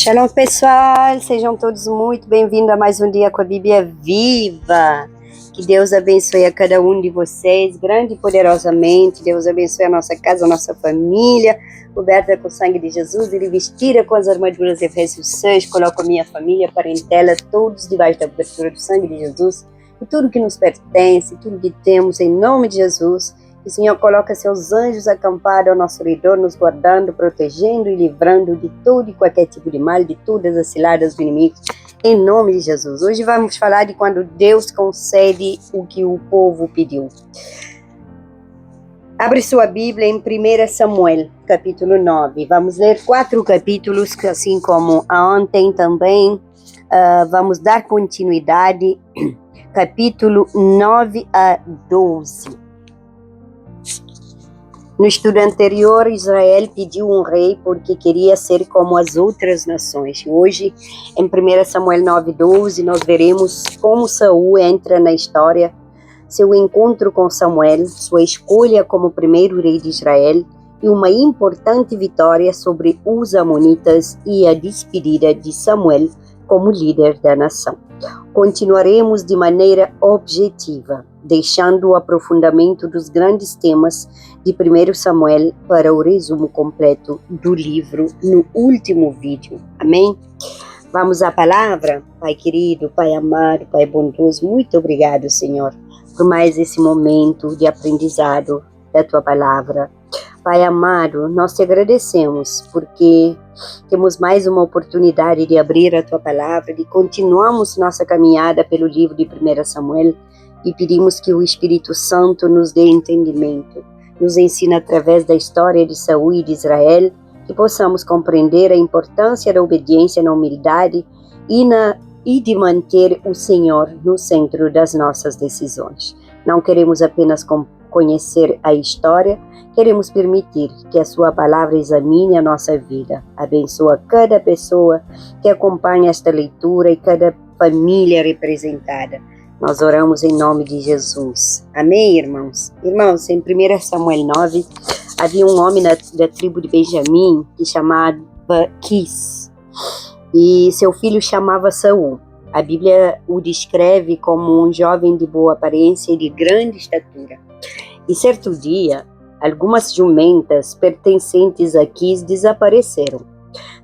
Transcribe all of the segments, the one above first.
Shalom, pessoal, sejam todos muito bem-vindos a mais um dia com a Bíblia Viva. Que Deus abençoe a cada um de vocês, grande e poderosamente. Deus abençoe a nossa casa, a nossa família, coberta com o sangue de Jesus, e vestida com as armaduras de Efésios 6. Coloco a minha família, parentela, todos debaixo da cobertura do sangue de Jesus, e tudo que nos pertence, tudo que temos, em nome de Jesus. Que o Senhor coloca seus anjos acampados ao nosso redor, nos guardando, protegendo e livrando de todo e qualquer tipo de mal, de todas as ciladas do inimigo, em nome de Jesus. Hoje vamos falar de quando Deus concede o que o povo pediu. Abre sua Bíblia em 1 Samuel, capítulo 9. Vamos ler 4 capítulos, assim como ontem também. Vamos dar continuidade, capítulo 9 a 12. No estudo anterior, Israel pediu um rei porque queria ser como as outras nações. Hoje, em 1 Samuel 9:12, nós veremos como Saul entra na história, seu encontro com Samuel, sua escolha como primeiro rei de Israel e uma importante vitória sobre os amonitas e a despedida de Samuel como líder da nação. Continuaremos de maneira objetiva, deixando o aprofundamento dos grandes temas de 1 Samuel para o resumo completo do livro no último vídeo. Amém? Vamos à palavra? Pai querido, Pai amado, Pai bondoso, muito obrigado, Senhor, por mais esse momento de aprendizado da Tua palavra. Pai amado, nós te agradecemos porque temos mais uma oportunidade de abrir a Tua palavra, de continuarmos nossa caminhada pelo livro de 1 Samuel e pedimos que o Espírito Santo nos dê entendimento, nos ensina através da história de Saul e de Israel, que possamos compreender a importância da obediência na humildade e de manter o Senhor no centro das nossas decisões. Não queremos apenas conhecer a história, queremos permitir que a sua palavra examine a nossa vida. Abençoa cada pessoa que acompanha esta leitura e cada família representada. Nós oramos em nome de Jesus. Amém, irmãos? Irmãos, em 1 Samuel 9, havia um homem da tribo de Benjamim que chamava Quis, e seu filho chamava Saul. A Bíblia o descreve como um jovem de boa aparência e de grande estatura. E certo dia, algumas jumentas pertencentes a Quis desapareceram.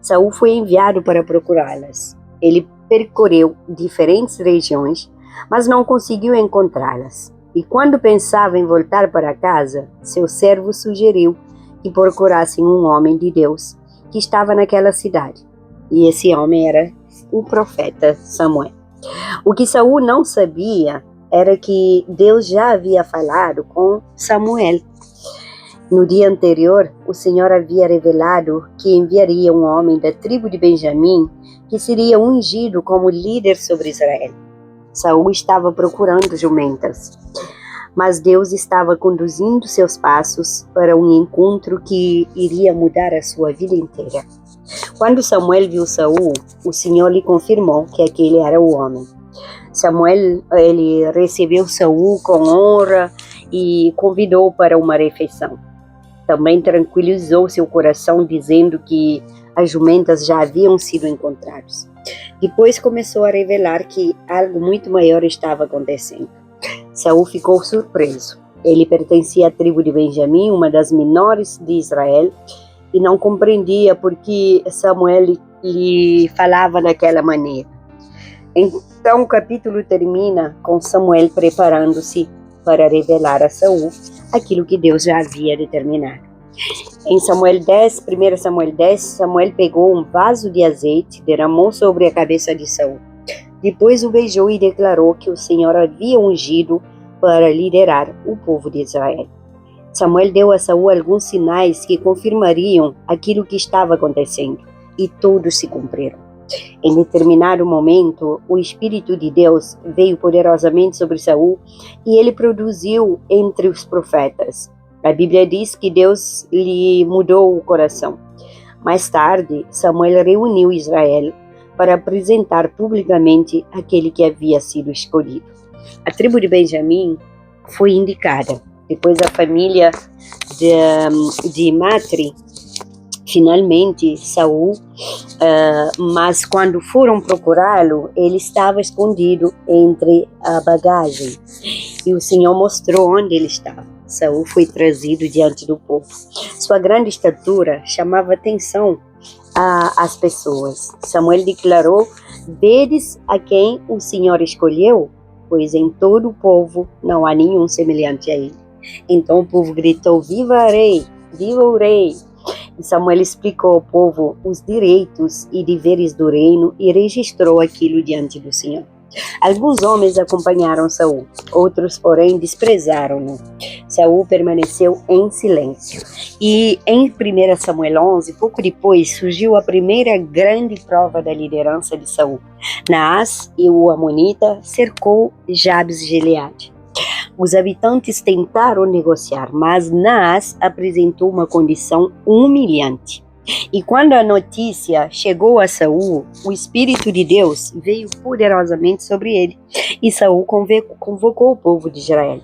Saul foi enviado para procurá-las. Ele percorreu diferentes regiões, mas não conseguiu encontrá-las. E quando pensava em voltar para casa, seu servo sugeriu que procurassem um homem de Deus que estava naquela cidade. E esse homem era o profeta Samuel. O que Saul não sabia era que Deus já havia falado com Samuel. No dia anterior, o Senhor havia revelado que enviaria um homem da tribo de Benjamim que seria ungido como líder sobre Israel. Saul estava procurando jumentas, mas Deus estava conduzindo seus passos para um encontro que iria mudar a sua vida inteira. Quando Samuel viu Saul, o Senhor lhe confirmou que aquele era o homem. Samuel, ele recebeu Saul com honra e convidou para uma refeição. Também tranquilizou seu coração, dizendo que as jumentas já haviam sido encontradas. Depois começou a revelar que algo muito maior estava acontecendo. Saul ficou surpreso. Ele pertencia à tribo de Benjamim, uma das menores de Israel, e não compreendia por que Samuel lhe falava daquela maneira. Então o capítulo termina com Samuel preparando-se para revelar a Saul aquilo que Deus já havia determinado. Em 1 Samuel 10, Samuel pegou um vaso de azeite, derramou sobre a cabeça de Saul. Depois o beijou e declarou que o Senhor havia ungido para liderar o povo de Israel. Samuel deu a Saul alguns sinais que confirmariam aquilo que estava acontecendo, e todos se cumpriram. Em determinado momento, o Espírito de Deus veio poderosamente sobre Saul e ele produziu entre os profetas. A Bíblia diz que Deus lhe mudou o coração. Mais tarde, Samuel reuniu Israel para apresentar publicamente aquele que havia sido escolhido. A tribo de Benjamim foi indicada. Depois a família de Matri Finalmente, Saul, mas quando foram procurá-lo, ele estava escondido entre a bagagem. E o Senhor mostrou onde ele estava. Saul foi trazido diante do povo. Sua grande estatura chamava atenção às pessoas. Samuel declarou: "Vedes a quem o Senhor escolheu? Pois em todo o povo não há nenhum semelhante a ele." Então o povo gritou: "Viva o rei! Viva o rei!" E Samuel explicou ao povo os direitos e deveres do reino e registrou aquilo diante do Senhor. Alguns homens acompanharam Saul, outros, porém, desprezaram-no. Saul permaneceu em silêncio. E em 1 Samuel 11, pouco depois, surgiu a primeira grande prova da liderança de Saul. Naás e o Amonita cercou Jabes de Gileade. Os habitantes tentaram negociar, mas Naás apresentou uma condição humilhante. E quando a notícia chegou a Saul, o Espírito de Deus veio poderosamente sobre ele. E Saul convocou o povo de Israel.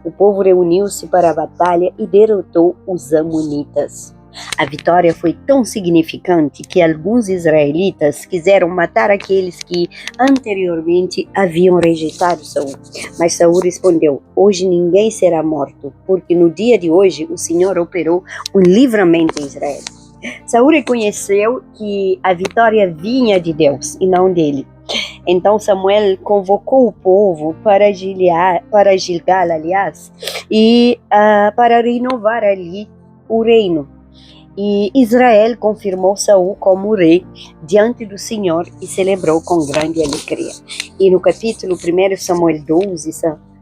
O povo reuniu-se para a batalha e derrotou os amonitas. A vitória foi tão significante que alguns israelitas quiseram matar aqueles que anteriormente haviam rejeitado Saul. Mas Saul respondeu: "Hoje ninguém será morto, porque no dia de hoje o Senhor operou um livramento em Israel." Saul reconheceu que a vitória vinha de Deus e não dele. Então Samuel convocou o povo para Gilgal, e para renovar ali o reino. E Israel confirmou Saul como rei diante do Senhor e celebrou com grande alegria. E no capítulo 1 Samuel 12,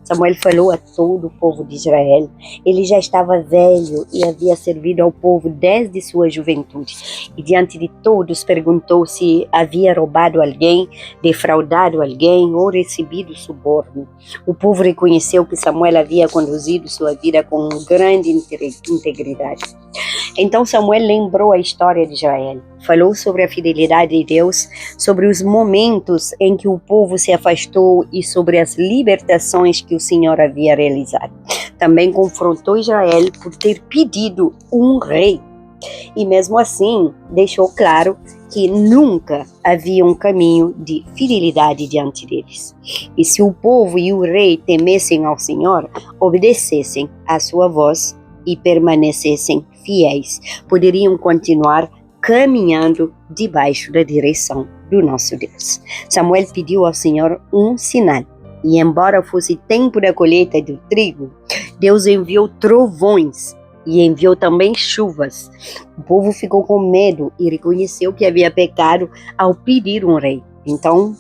Samuel falou a todo o povo de Israel. Ele já estava velho e havia servido ao povo desde sua juventude. E diante de todos perguntou se havia roubado alguém, defraudado alguém ou recebido suborno. O povo reconheceu que Samuel havia conduzido sua vida com grande integridade. Então Samuel lembrou a história de Israel, falou sobre a fidelidade de Deus, sobre os momentos em que o povo se afastou e sobre as libertações que o Senhor havia realizado. Também confrontou Israel por ter pedido um rei. E mesmo assim, deixou claro que nunca havia um caminho de fidelidade diante deles. E se o povo e o rei temessem ao Senhor, obedecessem à sua voz e permanecessem fiéis, poderiam continuar caminhando debaixo da direção do nosso Deus. Samuel pediu ao Senhor um sinal, e embora fosse tempo da colheita do trigo, Deus enviou trovões e enviou também chuvas. O povo ficou com medo e reconheceu que havia pecado ao pedir um rei. Então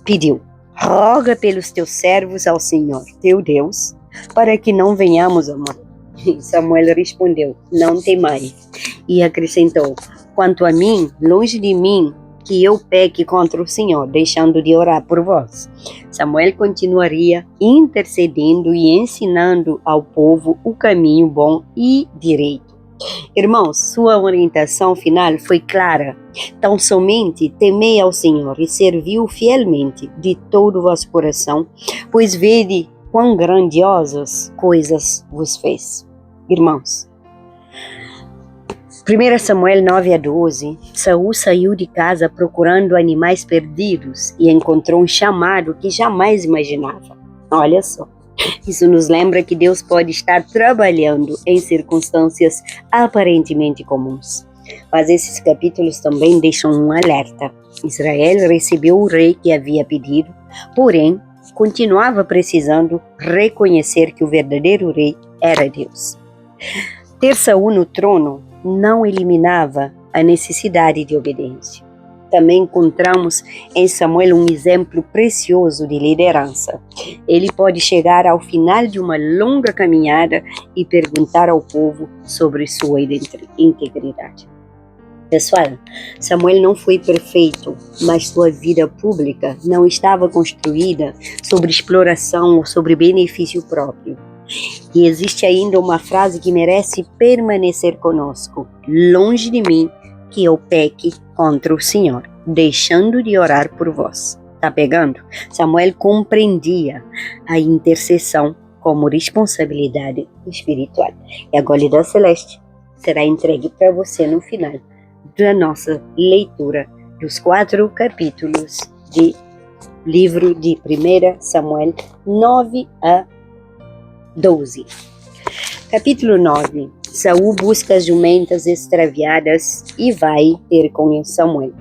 pediu: "Roga pelos teus servos ao Senhor, teu Deus, para que não venhamos a morrer." E Samuel respondeu: "Não temais." E acrescentou: "Quanto a mim, longe de mim que eu peque contra o Senhor, deixando de orar por vós." Samuel continuaria intercedendo e ensinando ao povo o caminho bom e direito. Irmãos, sua orientação final foi clara: tão somente temei ao Senhor e servi-o fielmente de todo o vosso coração, pois vede quão grandiosas coisas vos fez. Irmãos, 1 Samuel 9-12, Saul saiu de casa procurando animais perdidos e encontrou um chamado que jamais imaginava. Olha só, isso nos lembra que Deus pode estar trabalhando em circunstâncias aparentemente comuns. Mas esses capítulos também deixam um alerta. Israel recebeu o rei que havia pedido, porém continuava precisando reconhecer que o verdadeiro rei era Deus. Ter Saul no trono não eliminava a necessidade de obediência. Também encontramos em Samuel um exemplo precioso de liderança. Ele pode chegar ao final de uma longa caminhada e perguntar ao povo sobre sua integridade. Pessoal, Samuel não foi perfeito, mas sua vida pública não estava construída sobre exploração ou sobre benefício próprio. E existe ainda uma frase que merece permanecer conosco: "Longe de mim que eu peque contra o Senhor, deixando de orar por vós." Tá pegando? Samuel compreendia a intercessão como responsabilidade espiritual. E a Golidã Celeste será entregue para você no final da nossa leitura dos 4 capítulos do livro de 1 Samuel 9 a 12. Capítulo 9. Saul busca as jumentas extraviadas e vai ter com Samuel.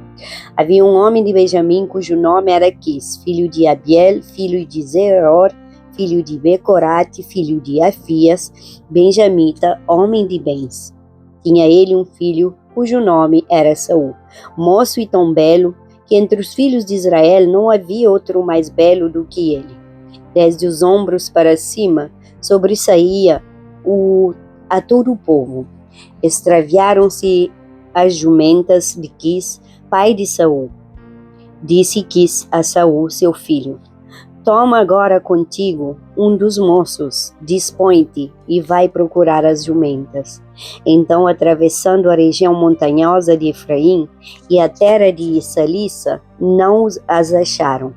Havia um homem de Benjamim cujo nome era Quis, filho de Abiel, filho de Zeror, filho de Becorate, filho de Afias, benjamita, homem de bens. Tinha ele um filho cujo nome era Saul, moço e tão belo, que entre os filhos de Israel não havia outro mais belo do que ele. Desde os ombros para cima, sobressaía a todo o povo. Extraviaram-se as jumentas de Quis, pai de Saul. Disse Quis a Saul, seu filho: toma agora contigo um dos moços, dispõe-te e vai procurar as jumentas. Então, atravessando a região montanhosa de Efraim e a terra de Salissa, não as acharam.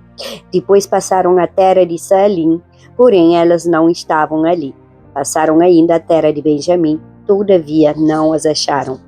Depois passaram a terra de Saalim, porém elas não estavam ali. Passaram ainda a terra de Benjamim, todavia não as acharam.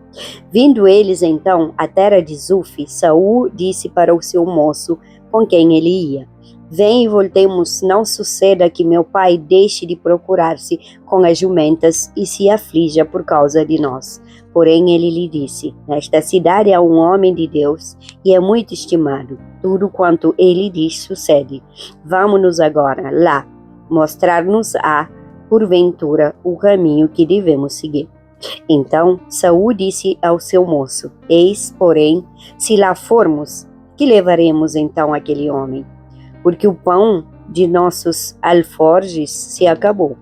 Vindo eles então à terra de Zuf, Saul disse para o seu moço com quem ele ia: vem e voltemos, não suceda que meu pai deixe de procurar-se com as jumentas e se aflija por causa de nós. Porém ele lhe disse: nesta cidade há um homem de Deus e é muito estimado. Tudo quanto ele diz sucede. Vamos-nos agora lá, mostrar-nos-á, porventura, o caminho que devemos seguir. Então Saul disse ao seu moço: eis, porém, se lá formos, que levaremos então aquele homem? Porque o pão de nossos alforjes se acabou,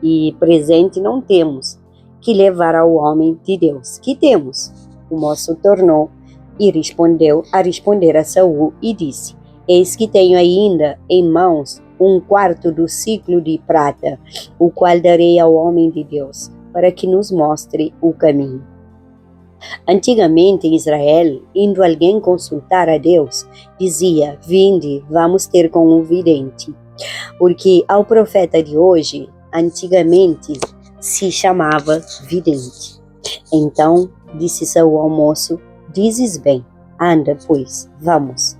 e presente não temos que levar ao homem de Deus. Que temos? O moço tornou e responder a Saul e disse: eis que tenho ainda em mãos 1/4 do ciclo de prata, o qual darei ao homem de Deus, para que nos mostre o caminho. Antigamente em Israel, indo alguém consultar a Deus, dizia: vinde, vamos ter com um vidente. Porque ao profeta de hoje, antigamente se chamava vidente. Então disse Saul ao moço: dizes bem, anda, pois, vamos.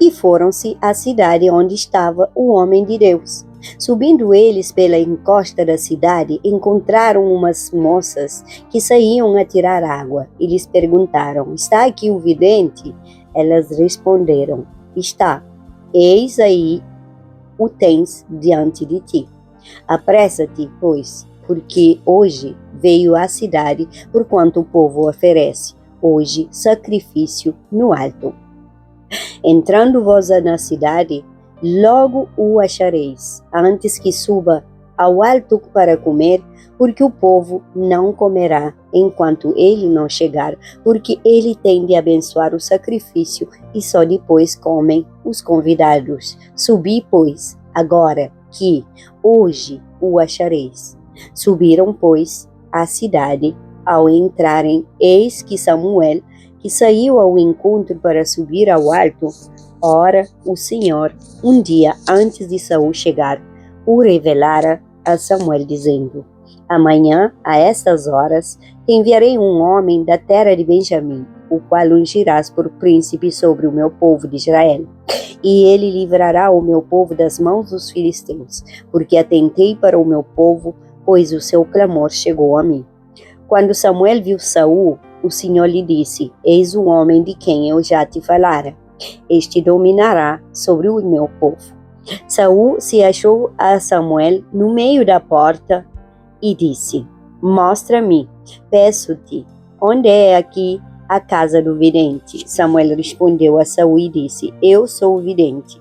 E foram-se à cidade onde estava o homem de Deus. Subindo eles pela encosta da cidade, encontraram umas moças que saíam a tirar água e lhes perguntaram: está aqui o vidente? Elas responderam: está, eis aí o tens diante de ti. Apressa-te, pois, porque hoje veio à cidade, porquanto o povo oferece hoje sacrifício no alto. Entrando vós na cidade, logo o achareis, antes que suba ao alto para comer, porque o povo não comerá enquanto ele não chegar, porque ele tem de abençoar o sacrifício e só depois comem os convidados. Subi, pois, agora que hoje o achareis. Subiram, pois, à cidade. Ao entrarem, eis que Samuel, que saiu ao encontro para subir ao alto, ora, o Senhor, um dia antes de Saul chegar, o revelara a Samuel, dizendo: amanhã, a estas horas, te enviarei um homem da terra de Benjamim, o qual ungirás por príncipe sobre o meu povo de Israel. E ele livrará o meu povo das mãos dos filisteus, porque atentei para o meu povo, pois o seu clamor chegou a mim. Quando Samuel viu Saul, o Senhor lhe disse: eis o homem de quem eu já te falara. Este dominará sobre o meu povo. Saul se achou a Samuel no meio da porta e disse: mostra-me, peço-te, onde é aqui a casa do vidente? Samuel respondeu a Saul e disse: eu sou o vidente.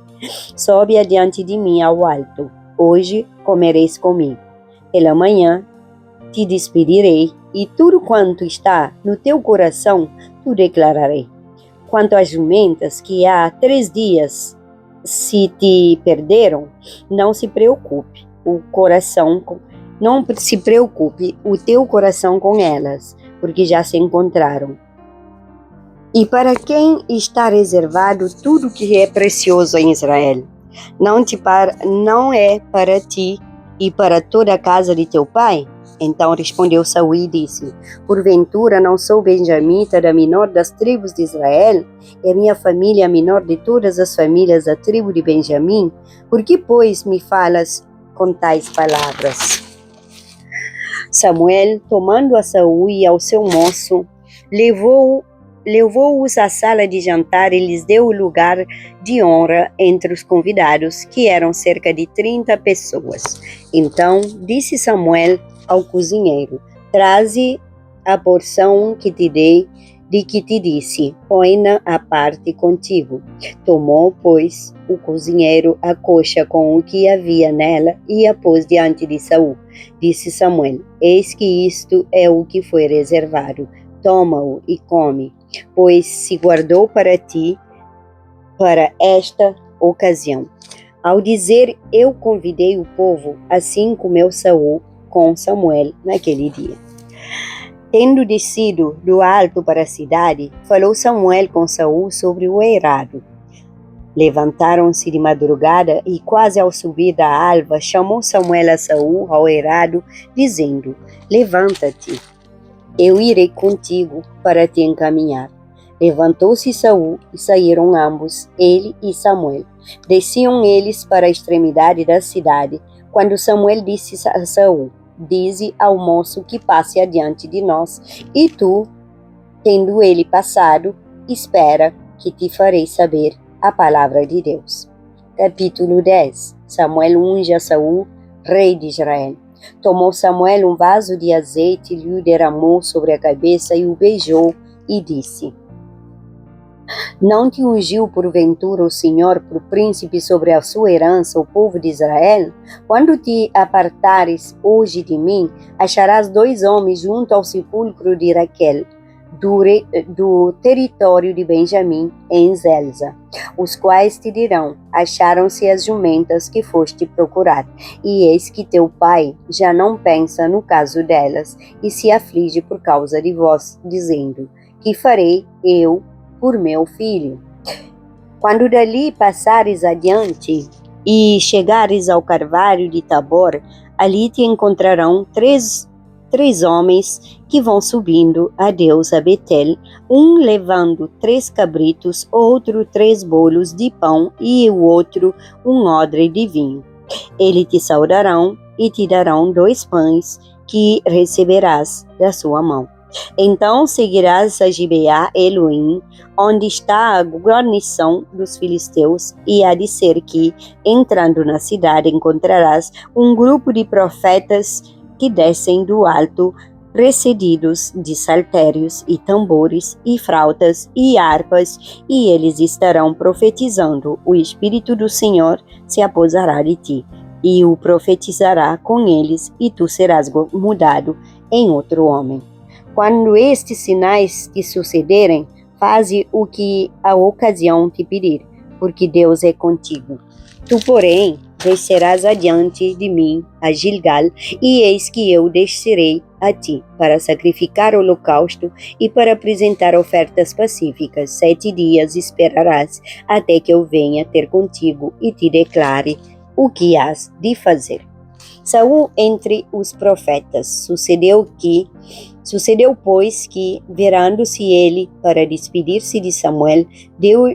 Sobe adiante de mim ao alto. Hoje comereis comigo. Pela manhã te despedirei, e tudo quanto está no teu coração tu declararei. Quanto às jumentas que há 3 dias se te perderam, não se preocupe o teu coração com elas, porque já se encontraram. E para quem está reservado tudo que é precioso em Israel, não é para ti e para toda a casa de teu pai? Então respondeu Saul e disse: porventura não sou benjamita, da menor das tribos de Israel? É minha família a menor de todas as famílias da tribo de Benjamim? Por que, pois, me falas com tais palavras? Samuel, tomando a Saul e ao seu moço, levou-os à sala de jantar e lhes deu o lugar de honra entre os convidados, que eram cerca de 30 pessoas. Então disse Samuel ao cozinheiro: traze a porção que te dei, de que te disse, põe-na à parte contigo. Tomou, pois, o cozinheiro a coxa com o que havia nela e a pôs diante de Saul. Disse Samuel: eis que isto é o que foi reservado. Toma-o e come, pois se guardou para ti, para esta ocasião. Ao dizer, eu convidei o povo, assim comeu Saul com Samuel naquele dia. Tendo descido do alto para a cidade, falou Samuel com Saul sobre o eirado. Levantaram-se de madrugada e quase ao subir da alva, chamou Samuel a Saul ao eirado, dizendo: levanta-te, eu irei contigo para te encaminhar. Levantou-se Saul e saíram ambos, ele e Samuel. Desciam eles para a extremidade da cidade, quando Samuel disse a Saul: dize ao moço que passe adiante de nós, e tu, tendo ele passado, espera que te farei saber a palavra de Deus. Capítulo 10. Samuel unge a Saul, rei de Israel. Tomou Samuel um vaso de azeite, lhe o derramou sobre a cabeça e o beijou, e disse: não te ungiu porventura o Senhor por príncipe sobre a sua herança, o povo de Israel? Quando te apartares hoje de mim, acharás 2 homens junto ao sepulcro de Raquel, do território de Benjamim, em Zelza, os quais te dirão: acharam-se as jumentas que foste procurar, e eis que teu pai já não pensa no caso delas, e se aflige por causa de vós, dizendo: que farei eu por meu filho? Quando dali passares adiante e chegares ao carvalho de Tabor, ali te encontrarão três homens que vão subindo a Deus a Betel, um levando 3 cabritos, outro 3 bolos de pão e o outro um odre de vinho. Eles te saudarão e te darão 2 pães que receberás da sua mão. Então seguirás a Gibeá Elohim, onde está a guarnição dos filisteus, e há de ser que, entrando na cidade, encontrarás um grupo de profetas que descem do alto, precedidos de saltérios e tambores e flautas e harpas, e eles estarão profetizando. O Espírito do Senhor se apossará de ti, e o profetizará com eles, e tu serás mudado em outro homem. Quando estes sinais te sucederem, faze o que a ocasião te pedir, porque Deus é contigo. Tu, porém, descerás adiante de mim a Gilgal, e eis que eu descerei a ti, para sacrificar holocausto e para apresentar ofertas pacíficas. 7 dias esperarás, até que eu venha ter contigo e te declare o que has de fazer. Saul entre os profetas. Sucedeu, pois, que, virando-se ele para despedir-se de Samuel,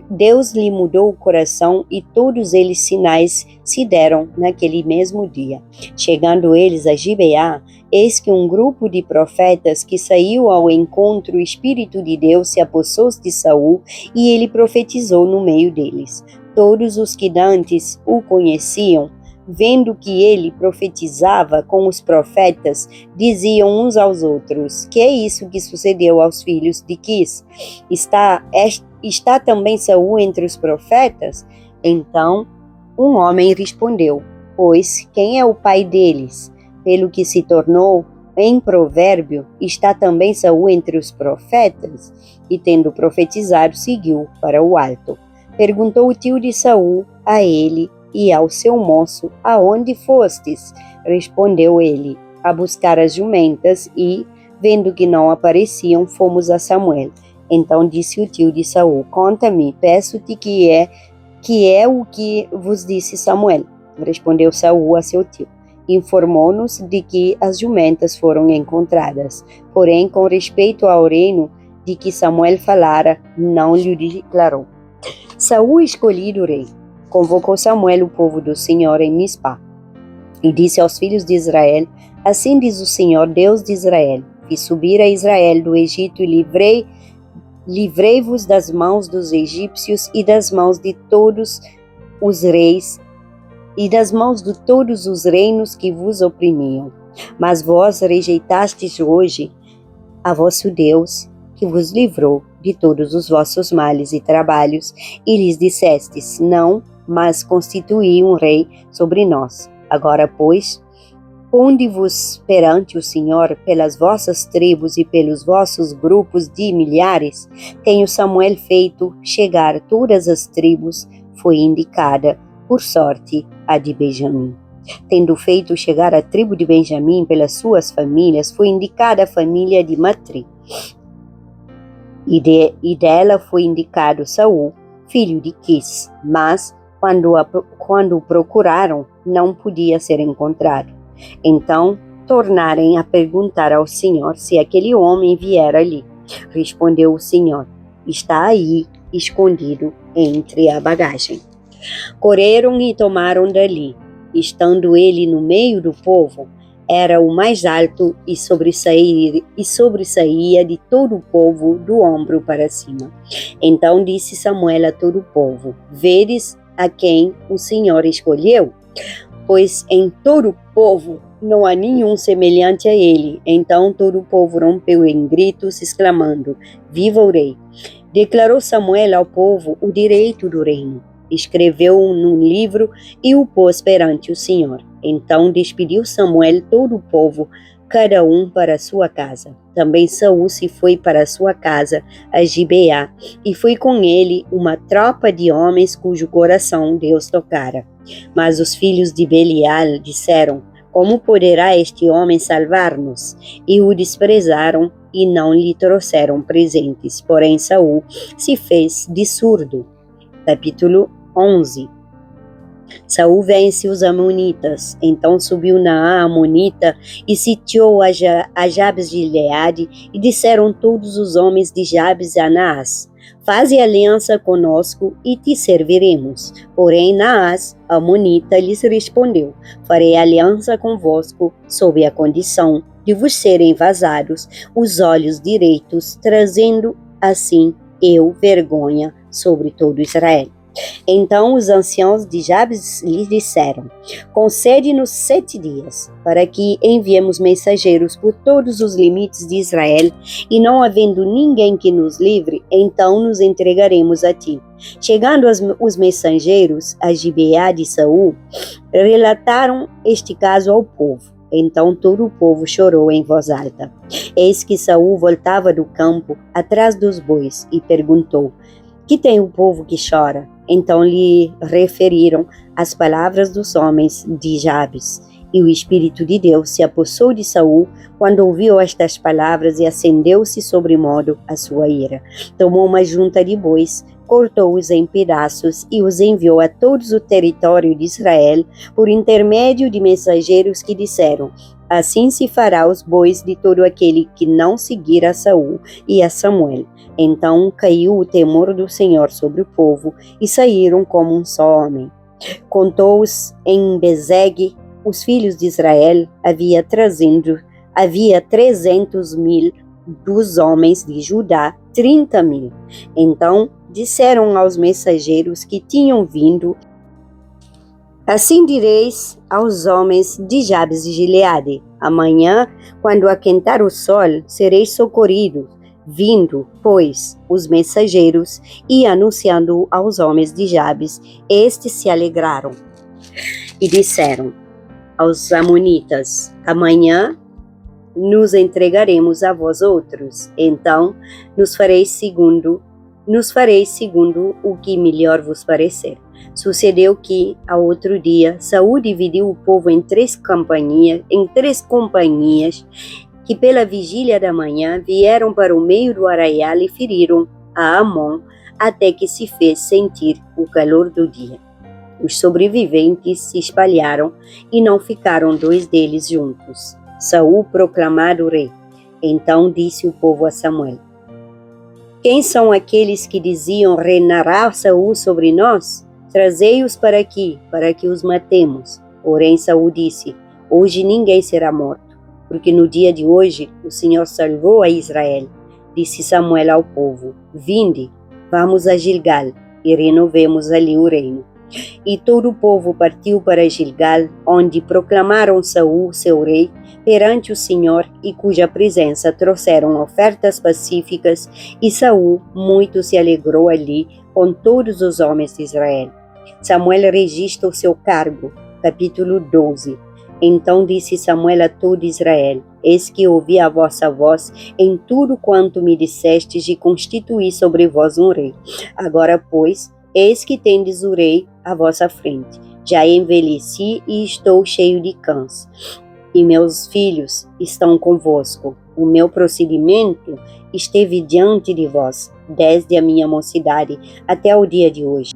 Deus lhe mudou o coração, e todos eles sinais se deram naquele mesmo dia. Chegando eles a Gibeá, eis que um grupo de profetas que saiu ao encontro, o Espírito de Deus se apossou de Saul, e ele profetizou no meio deles. Todos os que dantes o conheciam, vendo que ele profetizava com os profetas, diziam uns aos outros: que é isso que sucedeu aos filhos de Quis? Está também Saul entre os profetas? Então um homem respondeu: pois quem é o pai deles? Pelo que se tornou em provérbio, está também Saul entre os profetas? E tendo profetizado, seguiu para o alto. Perguntou o tio de Saul a ele e ao seu moço: aonde fostes? Respondeu ele: a buscar as jumentas, e, vendo que não apareciam, fomos a Samuel. Então disse o tio de Saul: conta-me, peço-te que é o que vos disse Samuel. Respondeu Saul a seu tio: informou-nos de que as jumentas foram encontradas. Porém, com respeito ao reino de que Samuel falara, não lhe declarou. Saul, escolhido rei, convocou Samuel o povo do Senhor em Mispa, e disse aos filhos de Israel: assim diz o Senhor, Deus de Israel: fiz subir a Israel do Egito e livrei-vos das mãos dos egípcios e das mãos de todos os reis e das mãos de todos os reinos que vos oprimiam. Mas vós rejeitastes hoje a vosso Deus, que vos livrou de todos os vossos males e trabalhos, e lhes dissestes: não, mas constituí um rei sobre nós. Agora, pois, ponde-vos perante o Senhor pelas vossas tribos e pelos vossos grupos de milhares. Tenho Samuel feito chegar todas as tribos, foi indicada, por sorte, a de Benjamim. Tendo feito chegar a tribo de Benjamim pelas suas famílias, foi indicada a família de Matri. E dela foi indicado Saul, filho de Quis, mas quando o procuraram, não podia ser encontrado. Então tornarem a perguntar ao Senhor se aquele homem viera ali. Respondeu o Senhor: está aí, escondido entre a bagagem. Correram e tomaram dali. Estando ele no meio do povo, era o mais alto e sobressaía de todo o povo do ombro para cima. Então disse Samuel a todo o povo: vedes a quem o Senhor escolheu? Pois em todo o povo não há nenhum semelhante a ele. Então todo o povo rompeu em gritos, exclamando: viva o rei! Declarou Samuel ao povo o direito do reino. Escreveu-o num livro e o pôs perante o Senhor. Então despediu Samuel todo o povo, cada um para a sua casa. Também Saul se foi para a sua casa, a Gibeá, e foi com ele uma tropa de homens cujo coração Deus tocara. Mas os filhos de Belial disseram: como poderá este homem salvar-nos? E o desprezaram e não lhe trouxeram presentes. Porém Saul se fez de surdo. Capítulo 11. Saul vence os amonitas. Então subiu Naá, amonita, e sitiou a Jabes de Gileade, e disseram todos os homens de Jabes a Naás: faze aliança conosco e te serviremos. Porém Naás, amonita, lhes respondeu: farei aliança convosco sob a condição de vos serem vazados os olhos direitos, trazendo assim eu vergonha sobre todo Israel. Então os anciãos de Jabes lhe disseram: concede-nos 7 dias, para que enviemos mensageiros por todos os limites de Israel, e não havendo ninguém que nos livre, então nos entregaremos a ti. Chegando os mensageiros a Gibeá de Saul, relataram este caso ao povo. Então todo o povo chorou em voz alta. Eis que Saul voltava do campo, atrás dos bois, e perguntou: que tem o povo que chora? Então lhe referiram as palavras dos homens de Jabes. E o Espírito de Deus se apossou de Saul quando ouviu estas palavras, e acendeu-se sobremodo a sua ira. Tomou uma junta de bois, cortou-os em pedaços e os enviou a todo o território de Israel por intermédio de mensageiros que disseram: assim se fará aos bois de todo aquele que não seguir a Saul e a Samuel. Então caiu o temor do Senhor sobre o povo, e saíram como um só homem. Contou-os em Bezegue os filhos de Israel, havia 300.000, dos homens de Judá 30.000. Então disseram aos mensageiros que tinham vindo: assim direis aos homens de Jabes de Gileade: amanhã, quando aquentar o sol, sereis socorridos. Vindo, pois, os mensageiros e anunciando aos homens de Jabes, estes se alegraram e disseram aos amonitas: amanhã nos entregaremos a vós outros. Então nos fareis segundo o que melhor vos parecer. Sucedeu que, ao outro dia, Saul dividiu o povo em três companhias, que pela vigília da manhã vieram para o meio do arraial e feriram a Amon, até que se fez sentir o calor do dia. Os sobreviventes se espalharam e não ficaram 2 deles juntos. Saul proclamado rei. Então disse o povo a Samuel: Quem são aqueles que diziam reinará Saul sobre nós? Trazei-os para aqui, para que os matemos. Porém Saul disse: Hoje ninguém será morto, porque no dia de hoje o Senhor salvou a Israel. Disse Samuel ao povo: Vinde, vamos a Gilgal e renovemos ali o reino. E todo o povo partiu para Gilgal, onde proclamaram Saul, seu rei, perante o Senhor, e cuja presença trouxeram ofertas pacíficas, e Saul muito se alegrou ali com todos os homens de Israel. Samuel registra o seu cargo, capítulo 12. Então disse Samuel a todo Israel: Eis que ouvi a vossa voz em tudo quanto me dissestes de constituir sobre vós um rei. Agora, pois, eis que tendes o rei à vossa frente. Já envelheci e estou cheio de cães, e meus filhos estão convosco. O meu procedimento esteve diante de vós, desde a minha mocidade até o dia de hoje.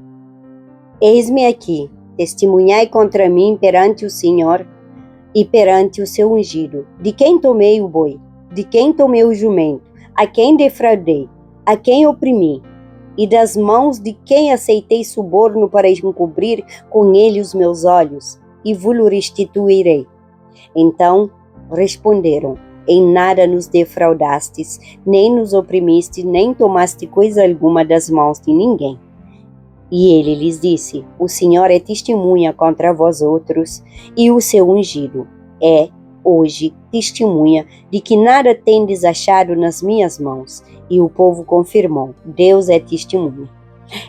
Eis-me aqui, testemunhai contra mim perante o Senhor e perante o seu ungido. De quem tomei o boi? De quem tomei o jumento? A quem defraudei? A quem oprimi? E das mãos de quem aceitei suborno para encobrir com ele os meus olhos? E vos restituirei. Então responderam: Em nada nos defraudastes, nem nos oprimiste, nem tomaste coisa alguma das mãos de ninguém. E ele lhes disse: O Senhor é testemunha contra vós outros, e o seu ungido é, hoje, testemunha de que nada tendes achado nas minhas mãos. E o povo confirmou: Deus é testemunha.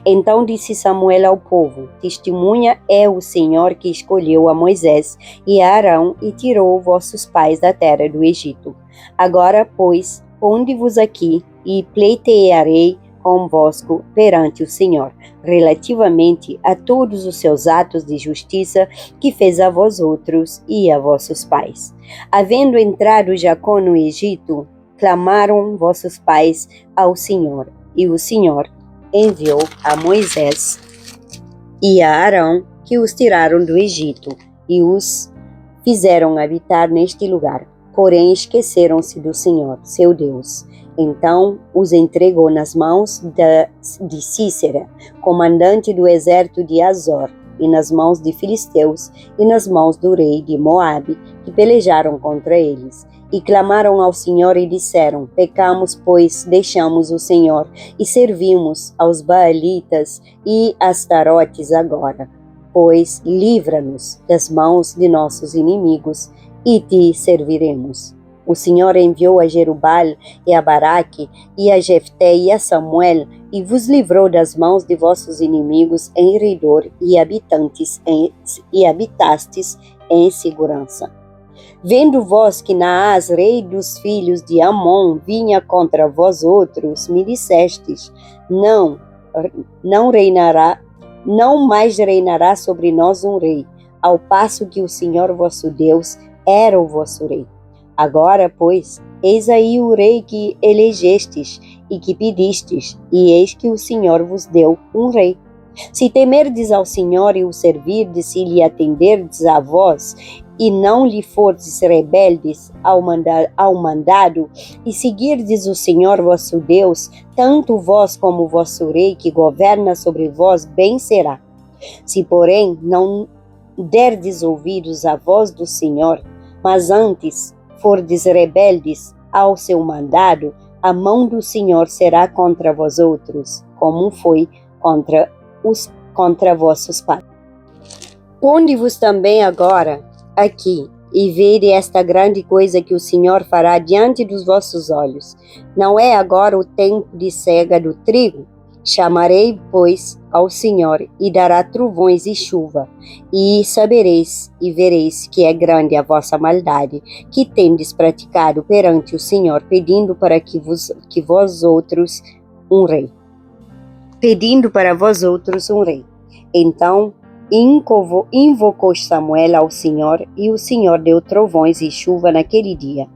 Então disse Samuel ao povo: Testemunha é o Senhor que escolheu a Moisés e a Arão e tirou vossos pais da terra do Egito. Agora, pois, ponde-vos aqui e pleitearei convosco perante o Senhor, relativamente a todos os seus atos de justiça que fez a vós outros e a vossos pais. Havendo entrado Jacó no Egito, clamaram vossos pais ao Senhor, e o Senhor enviou a Moisés e a Arão, que os tiraram do Egito, e os fizeram habitar neste lugar. Porém esqueceram-se do Senhor, seu Deus. Então os entregou nas mãos de Cícera, comandante do exército de Azor, e nas mãos de filisteus, e nas mãos do rei de Moabe, que pelejaram contra eles. E clamaram ao Senhor e disseram: Pecamos, pois deixamos o Senhor, e servimos aos Baalitas e Astarotes agora. Pois livra-nos das mãos de nossos inimigos, e te serviremos. O Senhor enviou a Jerubal e a Baraque e a Jefté e a Samuel, e vos livrou das mãos de vossos inimigos em redor, e habitastes em segurança. Vendo vós que Naás, rei dos filhos de Amon, vinha contra vós outros, me dissestes: não mais reinará sobre nós um rei, ao passo que o Senhor vosso Deus era o vosso rei. Agora, pois, eis aí o rei que elegestes e que pedistes, e eis que o Senhor vos deu um rei. Se temerdes ao Senhor e o servirdes, se lhe atenderdes a vós, e não lhe fordes rebeldes ao mandado, e seguirdes o Senhor vosso Deus, tanto vós como o vosso rei que governa sobre vós, bem será. Se, porém, não derdes ouvidos à voz do Senhor, mas antes fordes rebeldes ao seu mandado, a mão do Senhor será contra vós outros, como foi contra vossos pais. Ponde-vos também agora aqui, e vede esta grande coisa que o Senhor fará diante dos vossos olhos. Não é agora o tempo de cega do trigo? Chamarei, pois, ao Senhor, e dará trovões e chuva, e sabereis e vereis que é grande a vossa maldade, que tendes praticado perante o Senhor, pedindo para vós outros um rei. Então invocou Samuel ao Senhor, e o Senhor deu trovões e chuva naquele dia,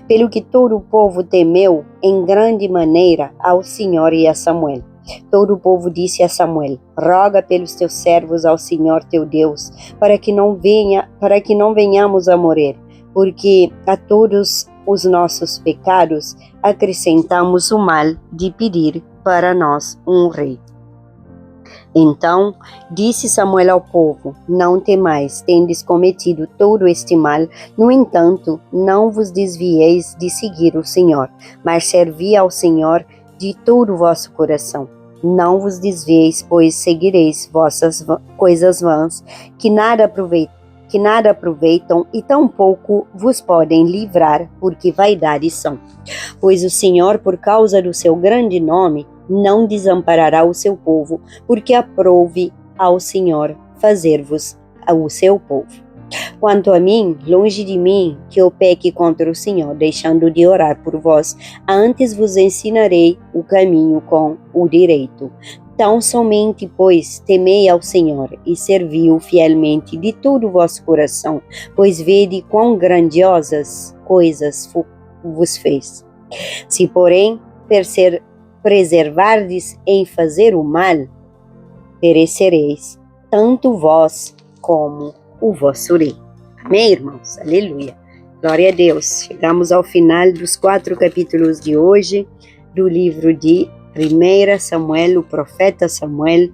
pelo que todo o povo temeu em grande maneira ao Senhor e a Samuel. Todo o povo disse a Samuel: roga pelos teus servos ao Senhor teu Deus, para que não venhamos a morrer, porque a todos os nossos pecados acrescentamos o mal de pedir para nós um rei. Então disse Samuel ao povo: não temais, tendes cometido todo este mal. No entanto, não vos desvieis de seguir o Senhor, mas servi ao Senhor de todo o vosso coração. Não vos desvieis, pois seguireis vossas coisas vãs, que nada aproveitam e tampouco vos podem livrar, porque vaidades são. Pois o Senhor, por causa do seu grande nome, não desamparará o seu povo, porque aprouve ao Senhor fazer-vos o seu povo. Quanto a mim, longe de mim que eu peque contra o Senhor, deixando de orar por vós, antes vos ensinarei o caminho com o direito. Tão somente, pois, temei ao Senhor e servi-o fielmente de todo o vosso coração, pois vede quão grandiosas coisas vos fez. Se, porém, preservardes em fazer o mal, perecereis, tanto vós como o vosso rei. Amém, irmãos? Aleluia. Glória a Deus. Chegamos ao final dos 4 capítulos de hoje do livro de 1 Samuel, o profeta Samuel,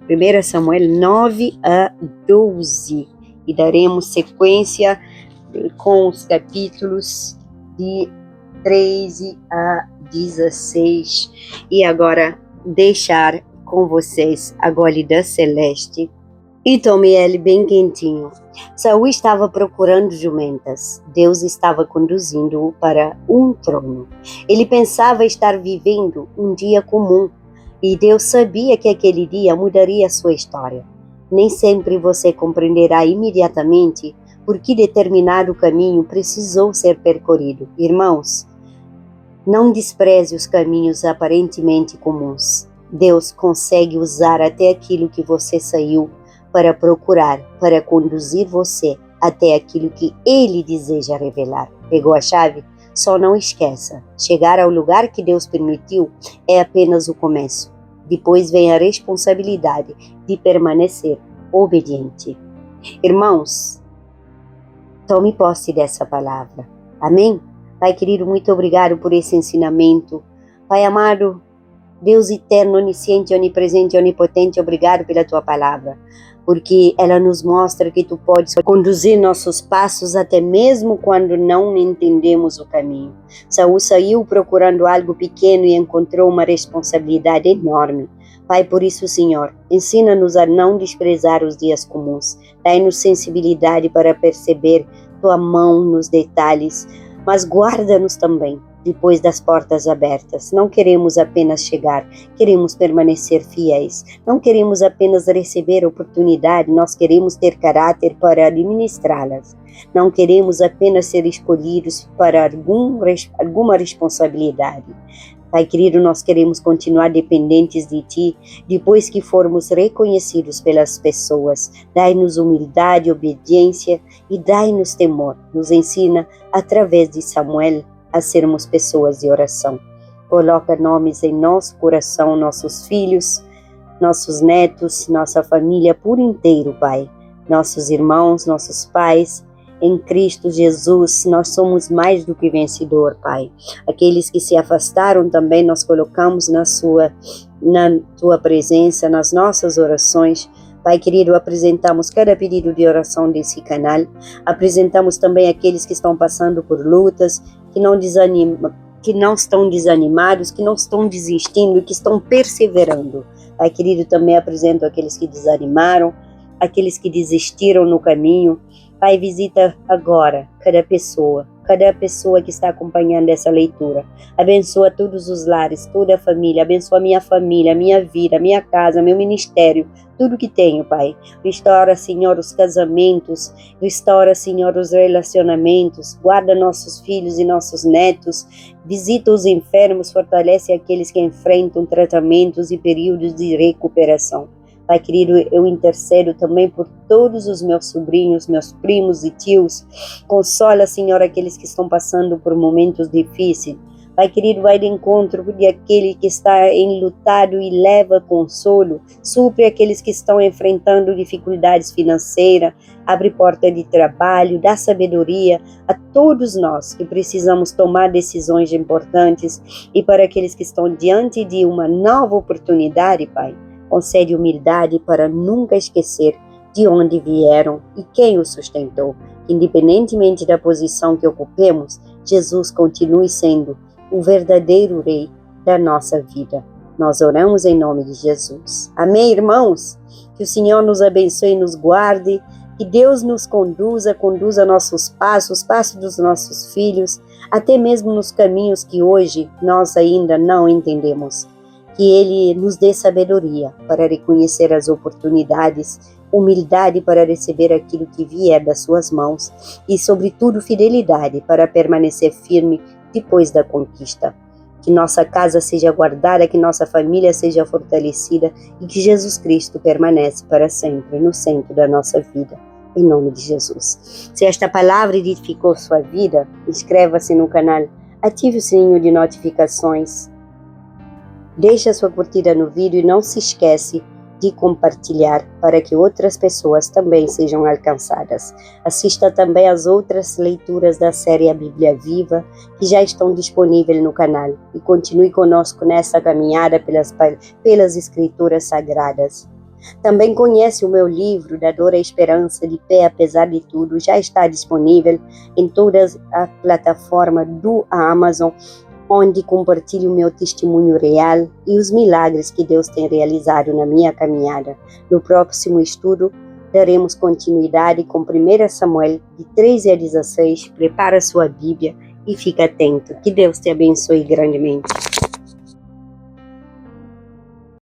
1 Samuel 9 a 12. E daremos sequência com os capítulos de 13 a 16. E agora deixar com vocês a Gólida Celeste. E tome ele bem quentinho. Saul estava procurando jumentas. Deus estava conduzindo-o para um trono. Ele pensava estar vivendo um dia comum. E Deus sabia que aquele dia mudaria a sua história. Nem sempre você compreenderá imediatamente por que determinado caminho precisou ser percorrido. Irmãos, não despreze os caminhos aparentemente comuns. Deus consegue usar até aquilo que você saiu para procurar, para conduzir você até aquilo que Ele deseja revelar. Pegou a chave? Só não esqueça, chegar ao lugar que Deus permitiu é apenas o começo. Depois vem a responsabilidade de permanecer obediente. Irmãos, tome posse dessa palavra. Amém? Pai querido, muito obrigado por esse ensinamento. Pai amado, Deus eterno, onisciente, onipresente, onipotente, obrigado pela tua palavra, porque ela nos mostra que tu podes conduzir nossos passos até mesmo quando não entendemos o caminho. Saul saiu procurando algo pequeno e encontrou uma responsabilidade enorme. Pai, por isso, Senhor, ensina-nos a não desprezar os dias comuns. Dai-nos sensibilidade para perceber tua mão nos detalhes, mas guarda-nos também depois das portas abertas. Não queremos apenas chegar, queremos permanecer fiéis. Não queremos apenas receber oportunidade, nós queremos ter caráter para administrá-las. Não queremos apenas ser escolhidos para alguma responsabilidade. Pai querido, nós queremos continuar dependentes de Ti, depois que formos reconhecidos pelas pessoas. Dai-nos humildade, obediência e dai-nos temor. Nos ensina, através de Samuel, a sermos pessoas de oração. Coloca nomes em nosso coração, nossos filhos, nossos netos, nossa família por inteiro, Pai. Nossos irmãos, nossos pais, em Cristo Jesus, nós somos mais do que vencedor, Pai. Aqueles que se afastaram também nós colocamos na Tua presença, nas nossas orações. Pai querido, apresentamos cada pedido de oração desse canal, apresentamos também aqueles que estão passando por lutas, que não estão desanimados, que não estão desistindo, que estão perseverando. Pai querido, também apresento aqueles que desanimaram, aqueles que desistiram no caminho. Pai, visita agora cada pessoa que está acompanhando essa leitura. Abençoa todos os lares, toda a família. Abençoa minha vida, minha casa, meu ministério, tudo que tenho, Pai. Restaura, Senhor, os casamentos. Restaura, Senhor, os relacionamentos. Guarda nossos filhos e nossos netos. Visita os enfermos, fortalece aqueles que enfrentam tratamentos e períodos de recuperação. Pai querido, eu intercedo também por todos os meus sobrinhos, meus primos e tios. Consola, Senhor, aqueles que estão passando por momentos difíceis. Pai querido, vai de encontro de aquele que está enlutado e leva consolo, supre aqueles que estão enfrentando dificuldades financeiras, abre porta de trabalho, dá sabedoria a todos nós que precisamos tomar decisões importantes e para aqueles que estão diante de uma nova oportunidade, Pai, concede humildade para nunca esquecer de onde vieram e quem os sustentou. Independentemente da posição que ocupemos, Jesus continue sendo o verdadeiro Rei da nossa vida. Nós oramos em nome de Jesus. Amém, irmãos? Que o Senhor nos abençoe e nos guarde, que Deus nos conduza nossos passos, os passos dos nossos filhos, até mesmo nos caminhos que hoje nós ainda não entendemos. Que Ele nos dê sabedoria para reconhecer as oportunidades, humildade para receber aquilo que vier das suas mãos e, sobretudo, fidelidade para permanecer firme depois da conquista. Que nossa casa seja guardada, que nossa família seja fortalecida e que Jesus Cristo permanece para sempre no centro da nossa vida. Em nome de Jesus. Se esta palavra edificou sua vida, inscreva-se no canal, ative o sininho de notificações, deixe a sua curtida no vídeo e não se esquece de compartilhar para que outras pessoas também sejam alcançadas. Assista também às outras leituras da série A Bíblia Viva, que já estão disponíveis no canal. E continue conosco nessa caminhada pelas Escrituras Sagradas. Também conhece o meu livro, Da Dor à Esperança, de Pé Apesar de Tudo, já está disponível em todas as plataformas do Amazon, onde compartilho o meu testemunho real e os milagres que Deus tem realizado na minha caminhada. No próximo estudo, daremos continuidade com 1 Samuel, de 13 a 16. Prepara sua Bíblia e fica atento. Que Deus te abençoe grandemente.